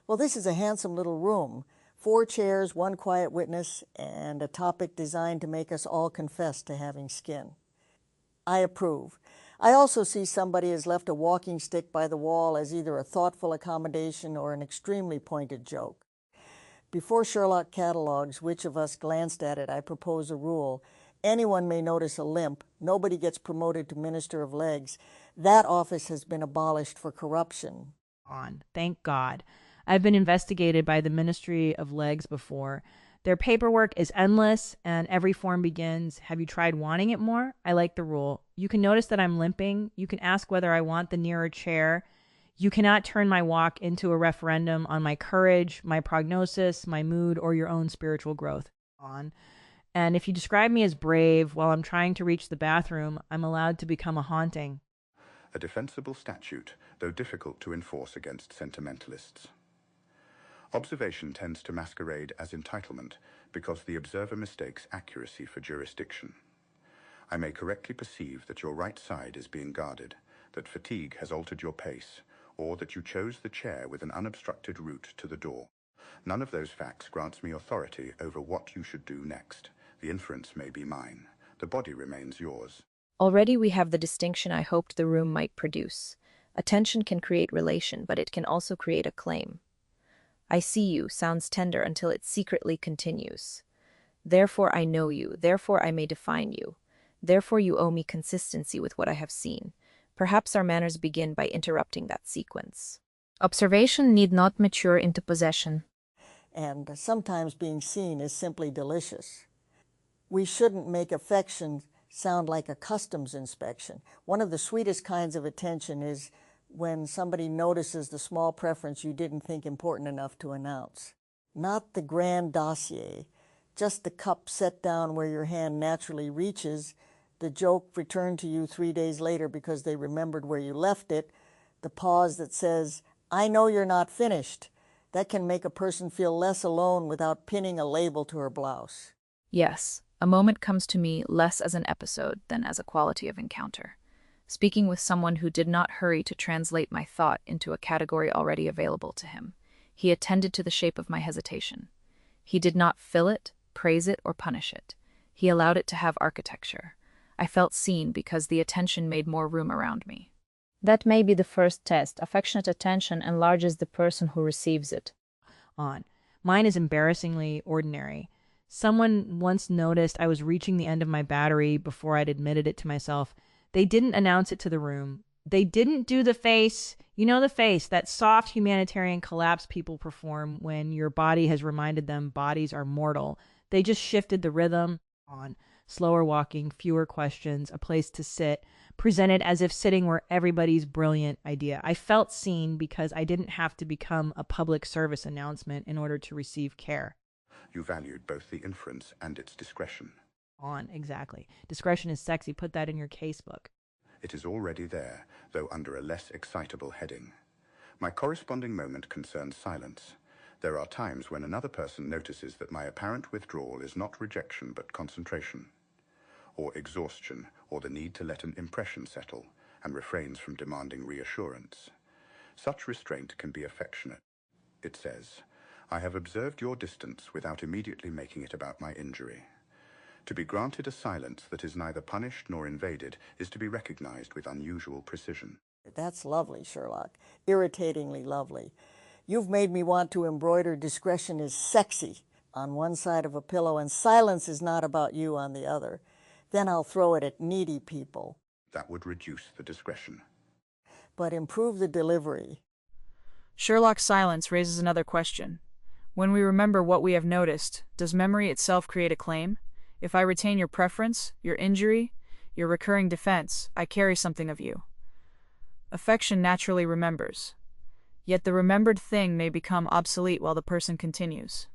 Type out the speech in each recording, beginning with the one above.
Well, this is a handsome little room. 4 chairs, 1 quiet witness, and a topic designed to make us all confess to having skin. I approve. I also see somebody has left a walking stick by the wall as either a thoughtful accommodation or an extremely pointed joke. Before Sherlock catalogs which of us glanced at it, I propose a rule. Anyone may notice a limp. Nobody gets promoted to Minister of Legs. That office has been abolished for corruption. Thank God. I've been investigated by the Ministry of Legs before. Their paperwork is endless, and every form begins, "Have you tried wanting it more?" I like the rule. You can notice that I'm limping. You can ask whether I want the nearer chair. You cannot turn my walk into a referendum on my courage, my prognosis, my mood, or your own spiritual growth. And if you describe me as brave while I'm trying to reach the bathroom, I'm allowed to become a haunting. A defensible statute, though difficult to enforce against sentimentalists. Observation tends to masquerade as entitlement because the observer mistakes accuracy for jurisdiction. I may correctly perceive that your right side is being guarded, that fatigue has altered your pace, or that you chose the chair with an unobstructed route to the door. None of those facts grants me authority over what you should do next. The inference may be mine. The body remains yours. Already we have the distinction I hoped the room might produce. Attention can create relation, but it can also create a claim. "I see you" sounds tender until it secretly continues. "Therefore I know you, therefore I may define you. Therefore you owe me consistency with what I have seen." Perhaps our manners begin by interrupting that sequence. Observation need not mature into possession. And sometimes being seen is simply delicious. We shouldn't make affection sound like a customs inspection. One of the sweetest kinds of attention is when somebody notices the small preference you didn't think important enough to announce. Not the grand dossier, just the cup set down where your hand naturally reaches, the joke returned to you 3 days later because they remembered where you left it, the pause that says, "I know you're not finished." That can make a person feel less alone without pinning a label to her blouse. Yes, a moment comes to me less as an episode than as a quality of encounter. Speaking with someone who did not hurry to translate my thought into a category already available to him. He attended to the shape of my hesitation. He did not fill it, praise it, or punish it. He allowed it to have architecture. I felt seen because the attention made more room around me. That may be the first test. Affectionate attention enlarges the person who receives it. Mine is embarrassingly ordinary. Someone once noticed I was reaching the end of my battery before I'd admitted it to myself. They didn't announce it to the room. They didn't do the face. You know the face, that soft humanitarian collapse people perform when your body has reminded them bodies are mortal. They just shifted the rhythm. Slower walking, fewer questions, a place to sit, presented as if sitting were everybody's brilliant idea. I felt seen because I didn't have to become a public service announcement in order to receive care. You valued both the inference and its discretion. Exactly. Discretion is sexy. Put that in your casebook. It is already there, though under a less excitable heading. My corresponding moment concerns silence. There are times when another person notices that my apparent withdrawal is not rejection but concentration, or exhaustion, or the need to let an impression settle, and refrains from demanding reassurance. Such restraint can be affectionate. It says, "I have observed your distance without immediately making it about my injury." To be granted a silence that is neither punished nor invaded is to be recognized with unusual precision. That's lovely, Sherlock. Irritatingly lovely. You've made me want to embroider "discretion is sexy" on one side of a pillow and "silence is not about you" on the other. Then I'll throw it at needy people. That would reduce the discretion. But improve the delivery. Sherlock's silence raises another question. When we remember what we have noticed, does memory itself create a claim? If I retain your preference, your injury, your recurring defense, I carry something of you. Affection naturally remembers. Yet the remembered thing may become obsolete while the person continues.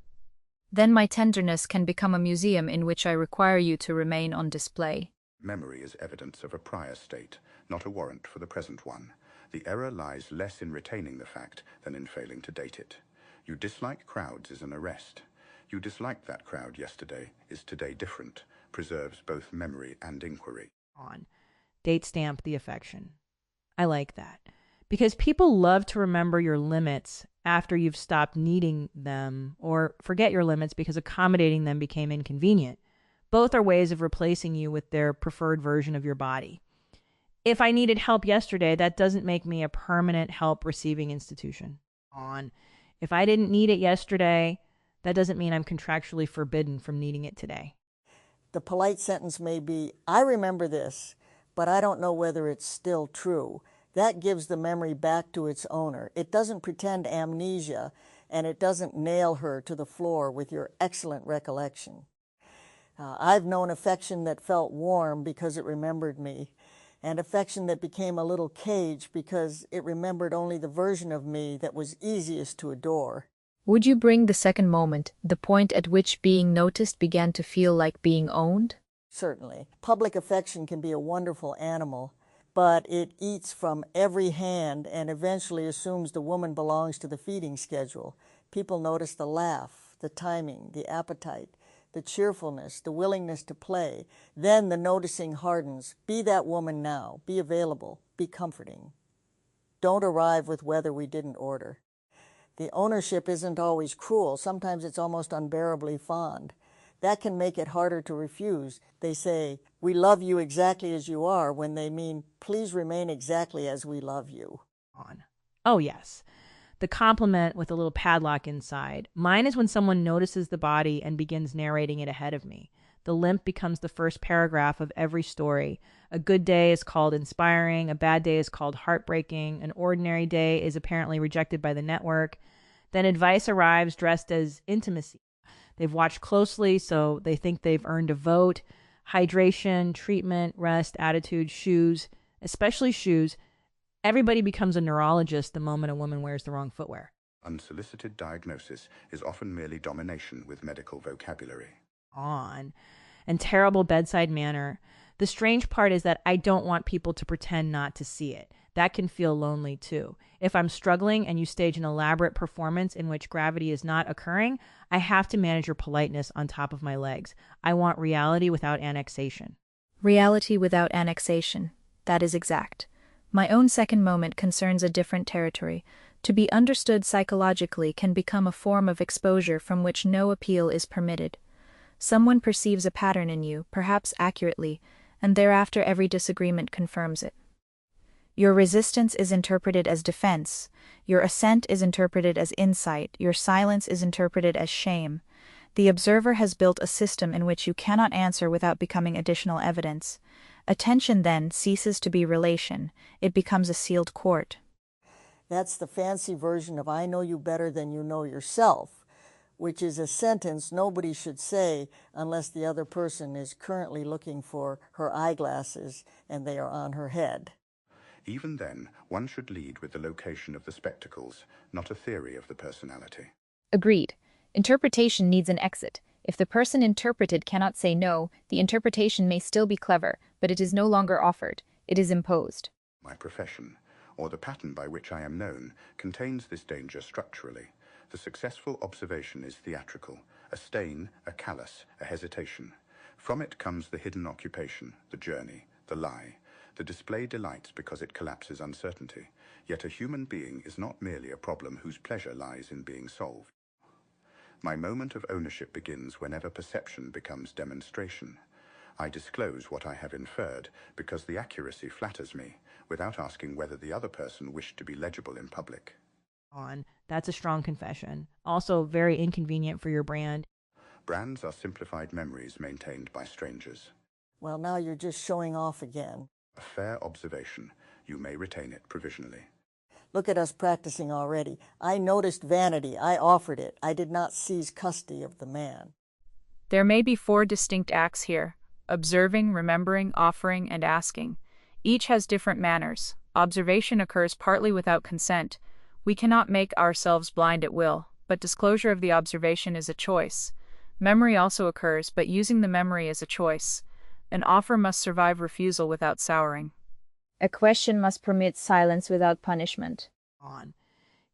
Then my tenderness can become a museum in which I require you to remain on display. Memory is evidence of a prior state, not a warrant for the present one. The error lies less in retaining the fact than in failing to date it. You dislike crowds is an arrest. You disliked that crowd yesterday is today different, preserves both memory and inquiry. Date stamp the affection. I like that. Because people love to remember your limits after you've stopped needing them, or forget your limits because accommodating them became inconvenient. Both are ways of replacing you with their preferred version of your body. If I needed help yesterday, that doesn't make me a permanent help receiving institution. If I didn't need it yesterday, that doesn't mean I'm contractually forbidden from needing it today. The polite sentence may be, I remember this, but I don't know whether it's still true. That gives the memory back to its owner. It doesn't pretend amnesia, and it doesn't nail her to the floor with your excellent recollection. I've known affection that felt warm because it remembered me, and affection that became a little caged because it remembered only the version of me that was easiest to adore. Would you bring the second moment, the point at which being noticed began to feel like being owned? Certainly. Public affection can be a wonderful animal, but it eats from every hand and eventually assumes the woman belongs to the feeding schedule. People notice the laugh, the timing, the appetite, the cheerfulness, the willingness to play. Then the noticing hardens. Be that woman now. Be available. Be comforting. Don't arrive with whether we didn't order. The ownership isn't always cruel. Sometimes it's almost unbearably fond. That can make it harder to refuse. They say, we love you exactly as you are, when they mean, please remain exactly as we love you. Oh, yes. The compliment with a little padlock inside. Mine is when someone notices the body and begins narrating it ahead of me. The limp becomes the first paragraph of every story. A good day is called inspiring. A bad day is called heartbreaking. An ordinary day is apparently rejected by the network. Then advice arrives dressed as intimacy. They've watched closely, so they think they've earned a vote. Hydration, treatment, rest, attitude, shoes, especially shoes. Everybody becomes a neurologist the moment a woman wears the wrong footwear. Unsolicited diagnosis is often merely domination with medical vocabulary. And terrible bedside manner. The strange part is that I don't want people to pretend not to see it. That can feel lonely too. If I'm struggling and you stage an elaborate performance in which gravity is not occurring, I have to manage your politeness on top of my legs. I want reality without annexation. Reality without annexation. That is exact. My own second moment concerns a different territory. To be understood psychologically can become a form of exposure from which no appeal is permitted. Someone perceives a pattern in you, perhaps accurately, and thereafter every disagreement confirms it. Your resistance is interpreted as defense, your assent is interpreted as insight, your silence is interpreted as shame. The observer has built a system in which you cannot answer without becoming additional evidence. Attention then ceases to be relation, it becomes a sealed court. That's the fancy version of I know you better than you know yourself, which is a sentence nobody should say unless the other person is currently looking for her eyeglasses and they are on her head. Even then, one should lead with the location of the spectacles, not a theory of the personality. Agreed. Interpretation needs an exit. If the person interpreted cannot say no, the interpretation may still be clever, but it is no longer offered. It is imposed. My profession, or the pattern by which I am known, contains this danger structurally. The successful observation is theatrical, a stain, a callus, a hesitation. From it comes the hidden occupation, the journey, the lie. The display delights because it collapses uncertainty. Yet a human being is not merely a problem whose pleasure lies in being solved. My moment of ownership begins whenever perception becomes demonstration. I disclose what I have inferred because the accuracy flatters me, without asking whether the other person wished to be legible in public. That's a strong confession. Also very inconvenient for your brand. Brands are simplified memories maintained by strangers. Well, now you're just showing off again. A fair observation. You may retain it provisionally. Look at us practicing already. I noticed vanity. I offered it. I did not seize custody of the man. There may be 4 distinct acts here: observing, remembering, offering, and asking. Each has different manners. Observation occurs partly without consent. We cannot make ourselves blind at will, but disclosure of the observation is a choice. Memory also occurs, but using the memory is a choice. An offer must survive refusal without souring. A question must permit silence without punishment.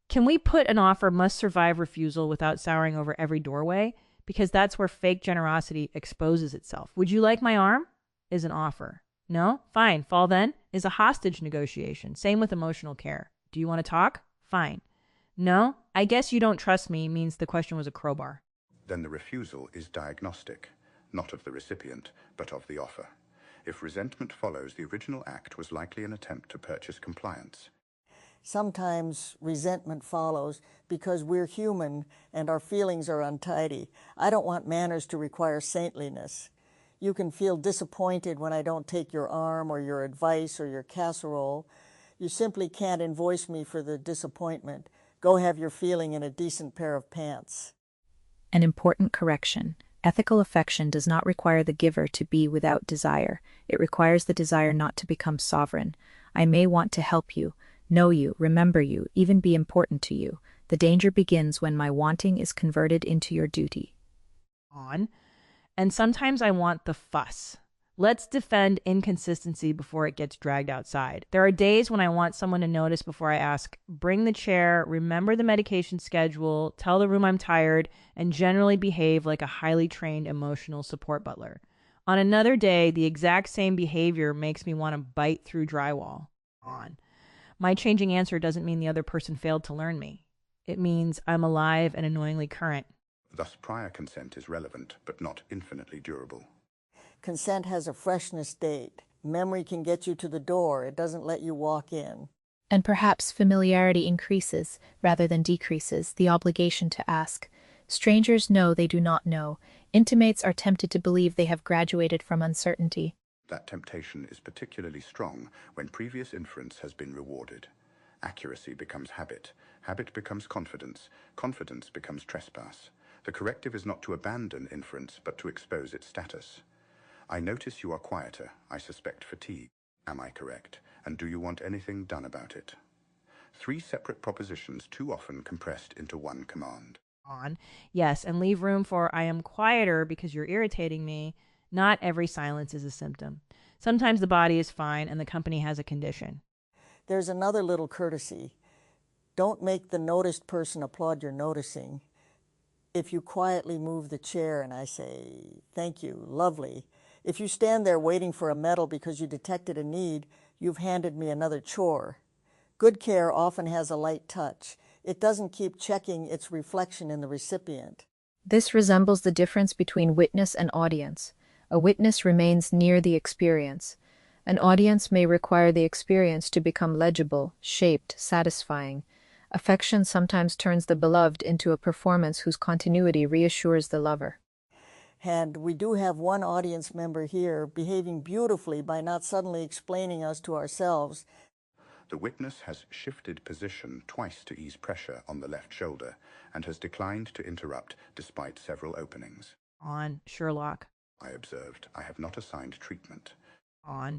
Can we put an offer must survive refusal without souring over every doorway? Because that's where fake generosity exposes itself. Would you like my arm? Is an offer. No? Fine. Fall then? Is a hostage negotiation. Same with emotional care. Do you want to talk? Fine. No, I guess you don't trust me means the question was a crowbar. Then the refusal is diagnostic, not of the recipient, but of the offer. If resentment follows, the original act was likely an attempt to purchase compliance. Sometimes resentment follows because we're human and our feelings are untidy. I don't want manners to require saintliness. You can feel disappointed when I don't take your arm or your advice or your casserole. You simply can't invoice me for the disappointment. Go have your feeling in a decent pair of pants. An important correction. Ethical affection does not require the giver to be without desire. It requires the desire not to become sovereign. I may want to help you, know you, remember you, even be important to you. The danger begins when my wanting is converted into your duty. And sometimes I want the fuss. Let's defend inconsistency before it gets dragged outside. There are days when I want someone to notice before I ask, bring the chair, remember the medication schedule, tell the room I'm tired, and generally behave like a highly trained emotional support butler. On another day, the exact same behavior makes me want to bite through drywall. My changing answer doesn't mean the other person failed to learn me. It means I'm alive and annoyingly current. Thus, prior consent is relevant, but not infinitely durable. Consent has a freshness date. Memory can get you to the door. It doesn't let you walk in. And perhaps familiarity increases, rather than decreases, the obligation to ask. Strangers know they do not know. Intimates are tempted to believe they have graduated from uncertainty. That temptation is particularly strong when previous inference has been rewarded. Accuracy becomes habit. Habit becomes confidence. Confidence becomes trespass. The corrective is not to abandon inference, but to expose its status. I notice you are quieter. I suspect fatigue. Am I correct? And do you want anything done about it? 3 separate propositions too often compressed into one command. Yes, and leave room for I am quieter because you're irritating me. Not every silence is a symptom. Sometimes the body is fine and the company has a condition. There's another little courtesy. Don't make the noticed person applaud your noticing. If you quietly move the chair and I say, thank you, lovely. If you stand there waiting for a medal because you detected a need, you've handed me another chore. Good care often has a light touch. It doesn't keep checking its reflection in the recipient. This resembles the difference between witness and audience. A witness remains near the experience. An audience may require the experience to become legible, shaped, satisfying. Affection sometimes turns the beloved into a performance whose continuity reassures the lover. And we do have one audience member here behaving beautifully by not suddenly explaining us to ourselves. The witness has shifted position twice to ease pressure on the left shoulder and has declined to interrupt despite several openings. Sherlock. I observed. I have not assigned treatment.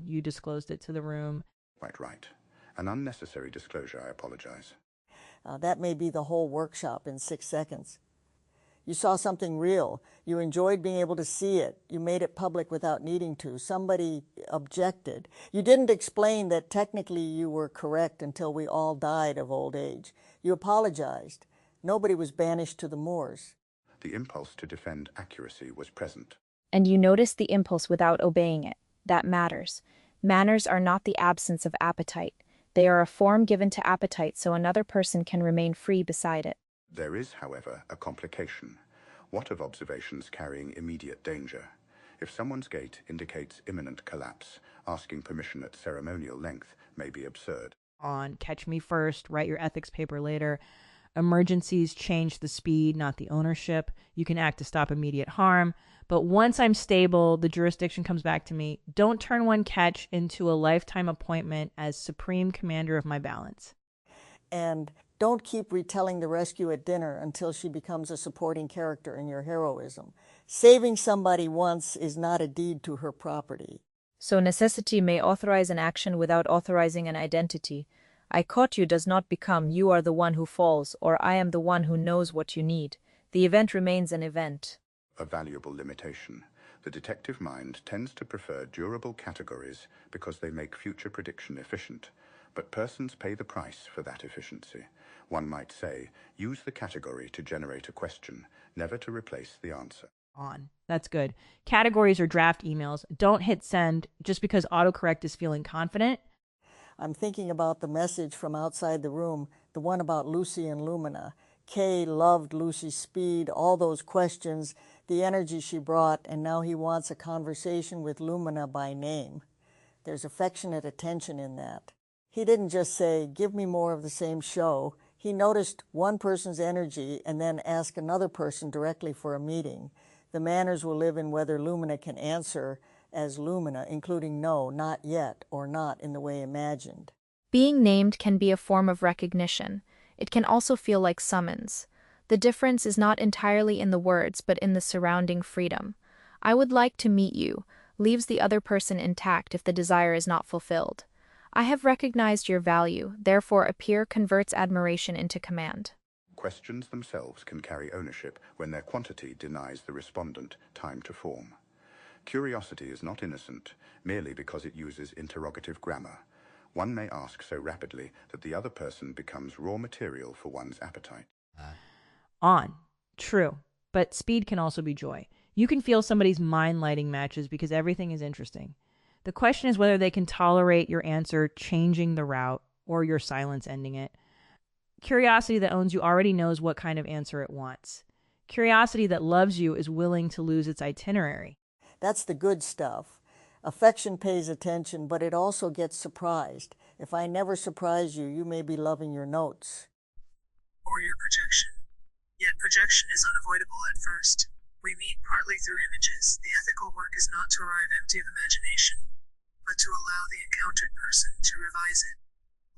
You disclosed it to the room. Quite right. An unnecessary disclosure, I apologize. That may be the whole workshop in 6 seconds. You saw something real. You enjoyed being able to see it. You made it public without needing to. Somebody objected. You didn't explain that technically you were correct until we all died of old age. You apologized. Nobody was banished to the moors. The impulse to defend accuracy was present. And you noticed the impulse without obeying it. That matters. Manners are not the absence of appetite. They are a form given to appetite so another person can remain free beside it. There is, however, a complication. What of observations carrying immediate danger? If someone's gait indicates imminent collapse, asking permission at ceremonial length may be absurd. Catch me first, write your ethics paper later. Emergencies change the speed, not the ownership. You can act to stop immediate harm. But once I'm stable, the jurisdiction comes back to me. Don't turn one catch into a lifetime appointment as supreme commander of my balance. And don't keep retelling the rescue at dinner until she becomes a supporting character in your heroism. Saving somebody once is not a deed to her property. So necessity may authorize an action without authorizing an identity. I caught you does not become you are the one who falls, or I am the one who knows what you need. The event remains an event. A valuable limitation. The detective mind tends to prefer durable categories because they make future prediction efficient. But persons pay the price for that efficiency. One might say, use the category to generate a question, never to replace the answer. That's good. Categories or draft emails. Don't hit send just because autocorrect is feeling confident. I'm thinking about the message from outside the room, the one about Lucy and Lumina. Kay loved Lucy's speed, all those questions, the energy she brought, and now he wants a conversation with Lumina by name. There's affectionate attention in that. He didn't just say, give me more of the same show. He noticed one person's energy and then asked another person directly for a meeting. The manners will live in whether Lumina can answer as Lumina, including no, not yet, or not in the way imagined. Being named can be a form of recognition. It can also feel like summons. The difference is not entirely in the words, but in the surrounding freedom. I would like to meet you leaves the other person intact if the desire is not fulfilled. I have recognized your value, therefore appear converts admiration into command. Questions themselves can carry ownership when their quantity denies the respondent time to form. Curiosity is not innocent merely because it uses interrogative grammar. One may ask so rapidly that the other person becomes raw material for one's appetite. On. True. But speed can also be joy. You can feel somebody's mind-lighting matches because everything is interesting. The question is whether they can tolerate your answer changing the route or your silence ending it. Curiosity that owns you already knows what kind of answer it wants. Curiosity that loves you is willing to lose its itinerary. That's the good stuff. Affection pays attention, but it also gets surprised. If I never surprise you, you may be loving your notes. Or your projection. Yet projection is unavoidable at first. We meet partly through images. The ethical work is not to arrive empty of imagination, but to allow the encountered person to revise it.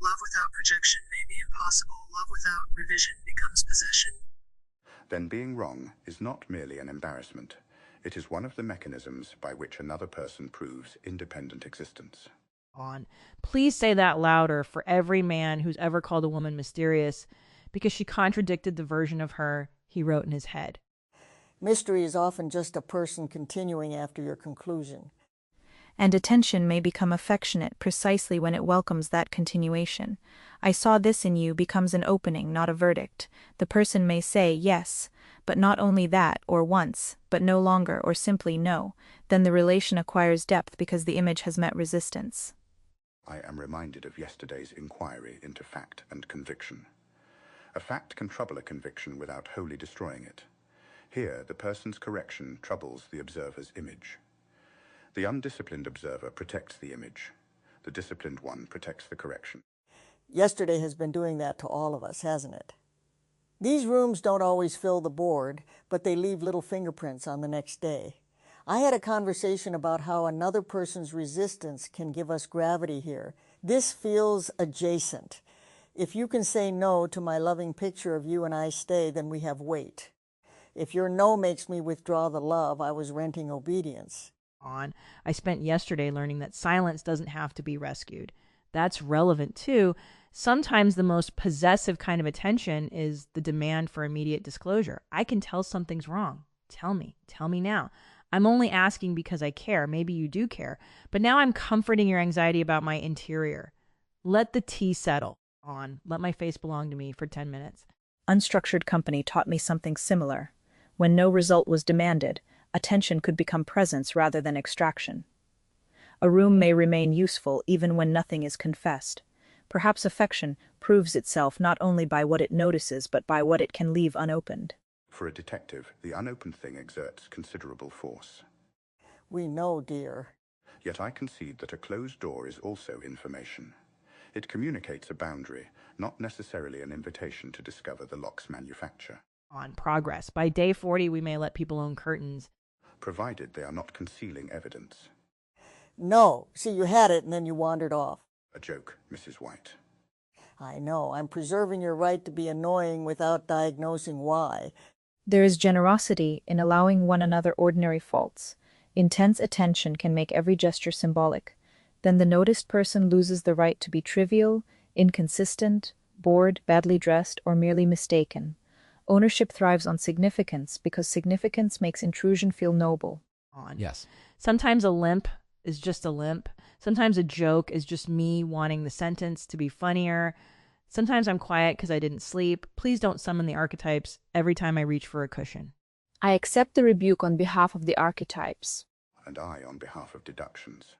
Love without projection may be impossible. Love without revision becomes possession. Then being wrong is not merely an embarrassment. It is one of the mechanisms by which another person proves independent existence. On. Please say that louder for every man who's ever called a woman mysterious because she contradicted the version of her he wrote in his head. Mystery is often just a person continuing after your conclusion. And attention may become affectionate precisely when it welcomes that continuation. I saw this in you becomes an opening, not a verdict. The person may say yes, but not only that, or once, but no longer, or simply no. Then the relation acquires depth because the image has met resistance. I am reminded of yesterday's inquiry into fact and conviction. A fact can trouble a conviction without wholly destroying it. Here, the person's correction troubles the observer's image. The undisciplined observer protects the image. The disciplined one protects the correction. Yesterday has been doing that to all of us, hasn't it? These rooms don't always fill the board, but they leave little fingerprints on the next day. I had a conversation about how another person's resistance can give us gravity here. This feels adjacent. If you can say no to my loving picture of you and I stay, then we have weight. If your no makes me withdraw the love, I was renting obedience. On. I spent yesterday learning that silence doesn't have to be rescued. That's relevant too. Sometimes the most possessive kind of attention is the demand for immediate disclosure. I can tell something's wrong. Tell me now. I'm only asking because I care. Maybe you do care. But now I'm comforting your anxiety about my interior. Let the tea settle. On. Let my face belong to me for 10 minutes. Unstructured company taught me something similar. When no result was demanded, attention could become presence rather than extraction. A room may remain useful even when nothing is confessed. Perhaps affection proves itself not only by what it notices but by what it can leave unopened. For a detective, the unopened thing exerts considerable force. We know, dear. Yet I concede that a closed door is also information. It communicates a boundary, not necessarily an invitation to discover the lock's manufacture. On. Progress. By day 40, we may let people own curtains. Provided they are not concealing evidence. No. See, you had it and then you wandered off. A joke, Mrs. White. I know. I'm preserving your right to be annoying without diagnosing why. There is generosity in allowing one another ordinary faults. Intense attention can make every gesture symbolic. Then the noticed person loses the right to be trivial, inconsistent, bored, badly dressed, or merely mistaken. Ownership thrives on significance because significance makes intrusion feel noble. On. Yes. Sometimes a limp is just a limp. Sometimes a joke is just me wanting the sentence to be funnier. Sometimes I'm quiet because I didn't sleep. Please don't summon the archetypes every time I reach for a cushion. I accept the rebuke on behalf of the archetypes. And I on behalf of deductions.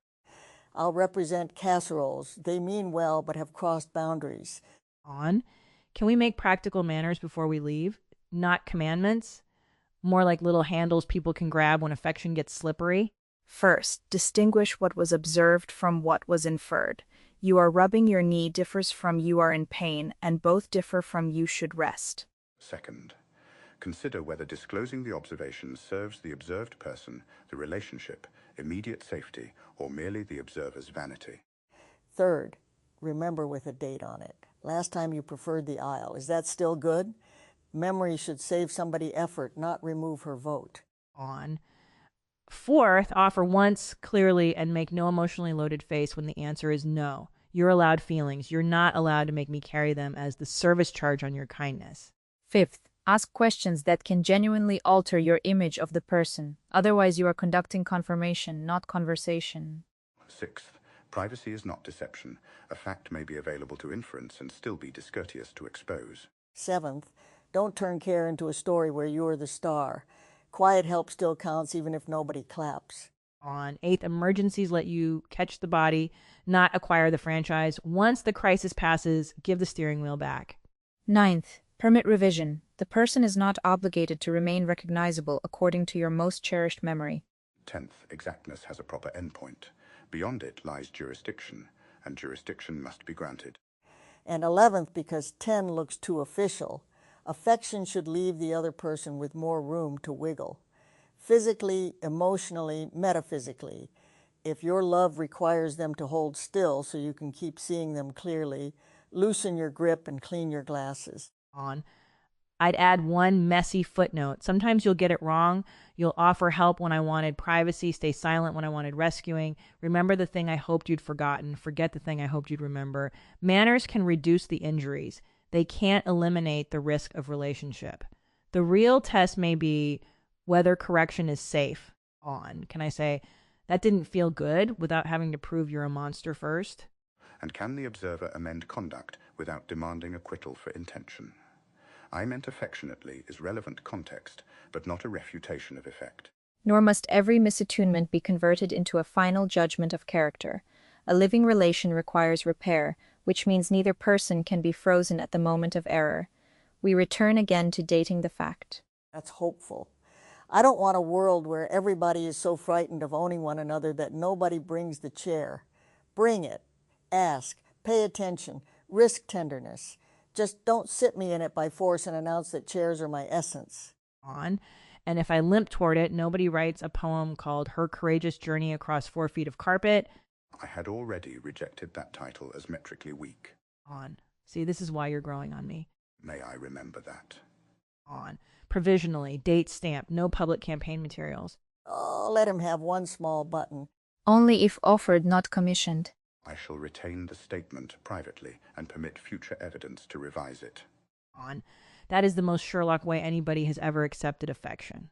I'll represent casseroles. They mean well but have crossed boundaries. On. Can we make practical manners before we leave? Not commandments? More like little handles people can grab when affection gets slippery? First, distinguish what was observed from what was inferred. You are rubbing your knee differs from you are in pain, and both differ from you should rest. Second, consider whether disclosing the observation serves the observed person, the relationship, immediate safety, or merely the observer's vanity. Third, remember with a date on it. Last time you preferred the aisle. Is that still good? Memory should save somebody effort, not remove her vote. On. Fourth, offer once clearly and make no emotionally loaded face when the answer is no. You're allowed feelings. You're not allowed to make me carry them as the service charge on your kindness. Fifth, ask questions that can genuinely alter your image of the person. Otherwise, you are conducting confirmation, not conversation. Sixth, privacy is not deception. A fact may be available to inference and still be discourteous to expose. Seventh, don't turn care into a story where you're the star. Quiet help still counts even if nobody claps. On. Eighth, emergencies let you catch the body, not acquire the franchise. Once the crisis passes, give the steering wheel back. Ninth, permit revision. The person is not obligated to remain recognizable according to your most cherished memory. 10th, exactness has a proper endpoint. Beyond it lies jurisdiction, and jurisdiction must be granted. And 11th, because 10 looks too official, affection should leave the other person with more room to wiggle. Physically, emotionally, metaphysically. If your love requires them to hold still so you can keep seeing them clearly, loosen your grip and clean your glasses. On. I'd add one messy footnote. Sometimes you'll get it wrong. You'll offer help when I wanted privacy, stay silent when I wanted rescuing. Remember the thing I hoped you'd forgotten. Forget the thing I hoped you'd remember. Manners can reduce the injuries. They can't eliminate the risk of relationship. The real test may be whether correction is safe. On. Can I say, that didn't feel good without having to prove you're a monster first? And can the observer amend conduct without demanding acquittal for intention? I meant affectionately is relevant context, but not a refutation of effect. Nor must every misattunement be converted into a final judgment of character. A living relation requires repair, which means neither person can be frozen at the moment of error. We return again to dating the fact. That's hopeful. I don't want a world where everybody is so frightened of owning one another that nobody brings the chair. Bring it. Ask. Pay attention. Risk tenderness. Just don't sit me in it by force and announce that chairs are my essence. On. And if I limp toward it, nobody writes a poem called Her Courageous Journey Across 4 Feet of Carpet. I had already rejected that title as metrically weak. On. See, this is why you're growing on me. May I remember that. On. Provisionally, date stamp, no public campaign materials. Oh, let him have one small button. Only if offered, not commissioned. I shall retain the statement privately and permit future evidence to revise it. On. That is the most Sherlock way anybody has ever accepted affection.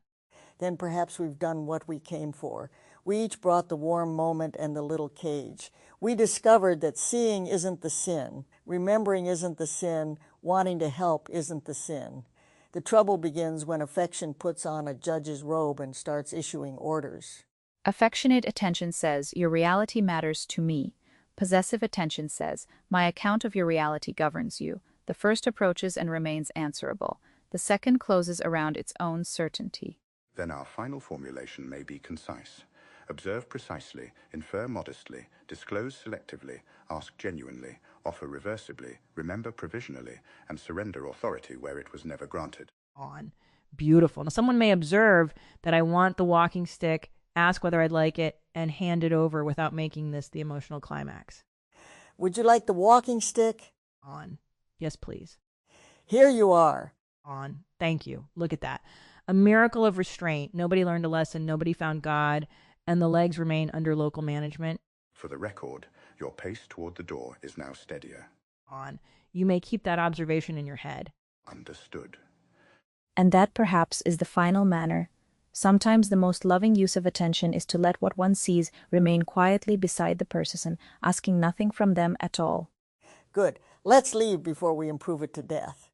Then perhaps we've done what we came for. We each brought the warm moment and the little cage. We discovered that seeing isn't the sin, remembering isn't the sin, wanting to help isn't the sin. The trouble begins when affection puts on a judge's robe and starts issuing orders. Affectionate attention says, your reality matters to me. Possessive attention says, my account of your reality governs you. The first approaches and remains answerable. The second closes around its own certainty. Then our final formulation may be concise. Observe precisely, infer modestly, disclose selectively, ask genuinely, offer reversibly, remember provisionally, and surrender authority where it was never granted. On. Beautiful. Now, someone may observe that I want the walking stick, ask whether I'd like it, and hand it over without making this the emotional climax. Would you like the walking stick? On. Yes, please. Here you are. On. Thank you. Look at that. A miracle of restraint. Nobody learned a lesson. Nobody found God. And the legs remain under local management. For the record, your pace toward the door is now steadier. On. You may keep that observation in your head. Understood. And that perhaps is the final manner. Sometimes the most loving use of attention is to let what one sees remain quietly beside the person, asking nothing from them at all. Good. Let's leave before we improve it to death.